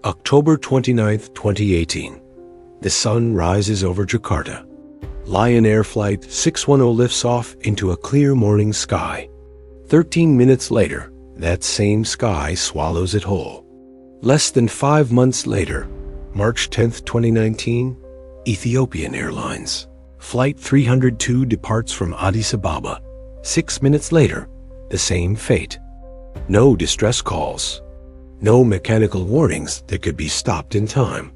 October 29, 2018. The sun rises over Jakarta. Lion Air Flight 610 lifts off into a clear morning sky. 13 minutes later, that same sky swallows it whole. Less than 5 months later, March 10, 2019, Ethiopian Airlines. Flight 302 departs from Addis Ababa. 6 minutes later, the same fate. No distress calls. No mechanical warnings that could be stopped in time.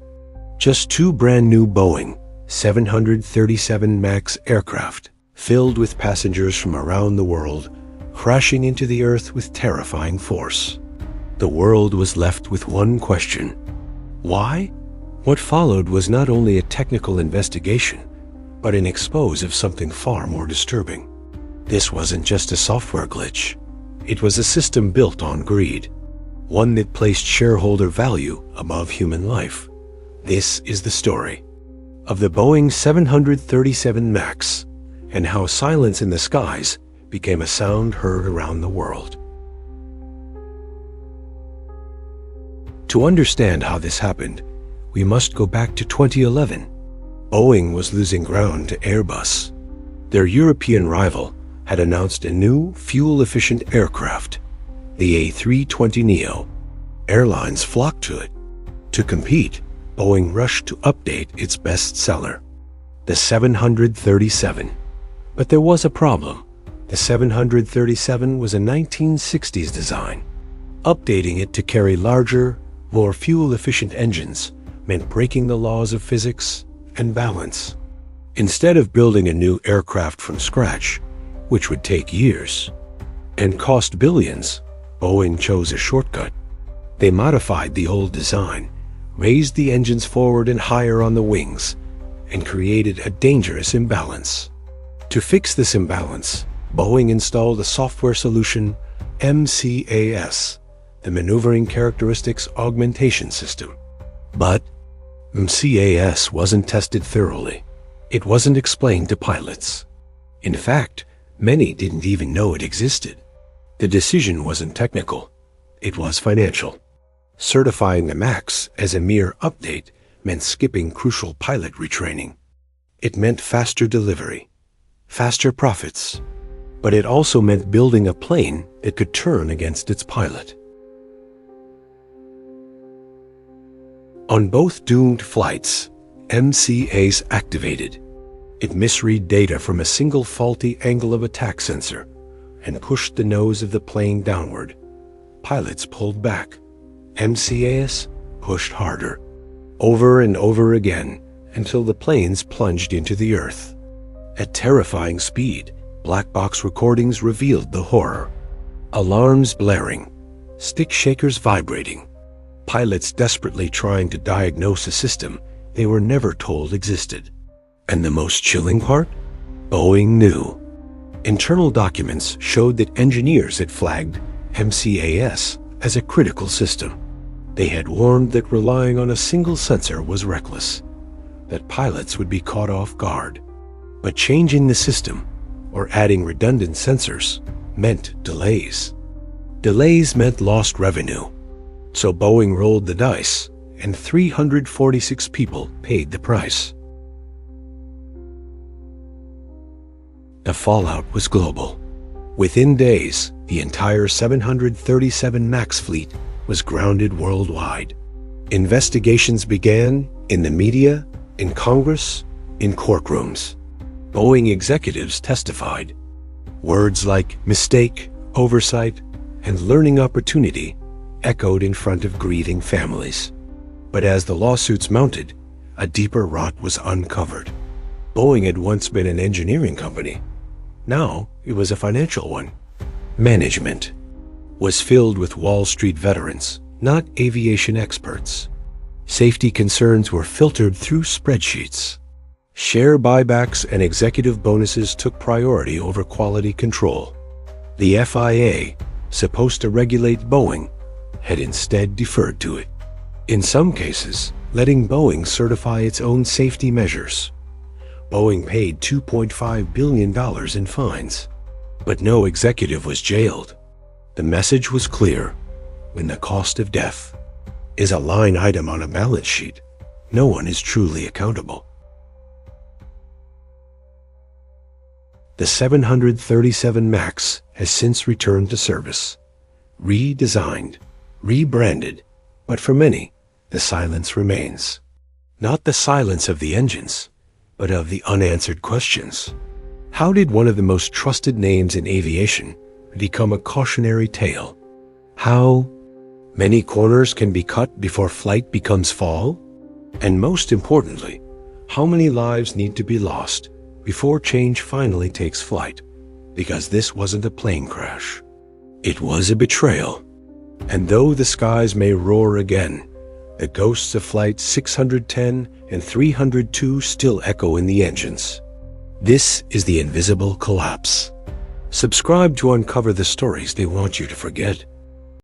Just 2 brand new Boeing 737 MAX aircraft, filled with passengers from around the world, crashing into the earth with terrifying force. The world was left with one question. Why? What followed was not only a technical investigation, but an expose of something far more disturbing. This wasn't just a software glitch. It was a system built on greed. One that placed shareholder value above human life. This is the story of the Boeing 737 MAX and how silence in the skies became a sound heard around the world. To understand how this happened, we must go back to 2011. Boeing was losing ground to Airbus. Their European rival had announced a new, fuel-efficient aircraft, the A320neo. Airlines flocked to it. To compete, Boeing rushed to update its bestseller, the 737. But there was a problem. The 737 was a 1960s design. Updating it to carry larger, more fuel-efficient engines meant breaking the laws of physics and balance. Instead of building a new aircraft from scratch, which would take years and cost billions, Boeing chose a shortcut. They modified the old design, raised the engines forward and higher on the wings, and created a dangerous imbalance. To fix this imbalance, Boeing installed a software solution, MCAS, the Maneuvering Characteristics Augmentation System. But MCAS wasn't tested thoroughly. It wasn't explained to pilots. In fact, many didn't even know it existed. The decision wasn't technical. It was financial. Certifying the MAX as a mere update meant skipping crucial pilot retraining. It meant faster delivery, faster profits, but it also meant building a plane that could turn against its pilot. On both doomed flights, MCAS activated. It misread data from a single faulty angle of attack sensor and pushed the nose of the plane downward. Pilots pulled back. MCAS pushed harder, over and over again, until the planes plunged into the earth. At terrifying speed, black box recordings revealed the horror. Alarms blaring, stick shakers vibrating, pilots desperately trying to diagnose a system they were never told existed. And the most chilling part? Boeing knew. Internal documents showed that engineers had flagged MCAS as a critical system. They had warned that relying on a single sensor was reckless, that pilots would be caught off guard. But changing the system, or adding redundant sensors, meant delays. Delays meant lost revenue. So Boeing rolled the dice, and 346 people paid the price. The fallout was global. Within days, the entire 737 MAX fleet was grounded worldwide. Investigations began in the media, in Congress, in courtrooms. Boeing executives testified. Words like mistake, oversight, and learning opportunity echoed in front of grieving families. But as the lawsuits mounted, a deeper rot was uncovered. Boeing had once been an engineering company. Now it was a financial one. Management was filled with Wall Street veterans, not aviation experts. Safety concerns were filtered through spreadsheets. Share buybacks and executive bonuses took priority over quality control. The FIA, supposed to regulate Boeing, had instead deferred to it. In some cases, letting Boeing certify its own safety measures. Boeing paid $2.5 billion in fines, but no executive was jailed. The message was clear: when the cost of death is a line item on a balance sheet. No one is truly accountable. The 737 MAX has since returned to service, redesigned, rebranded, but for many, the silence remains. Not the silence of the engines, but of the unanswered questions. How did one of the most trusted names in aviation become a cautionary tale? How many corners can be cut before flight becomes fall? And most importantly, how many lives need to be lost before change finally takes flight? Because this wasn't a plane crash. It was a betrayal. And though the skies may roar again, the ghosts of Flight 610 and 302 still echo in the engines. This is the invisible collapse. Subscribe to uncover the stories they want you to forget.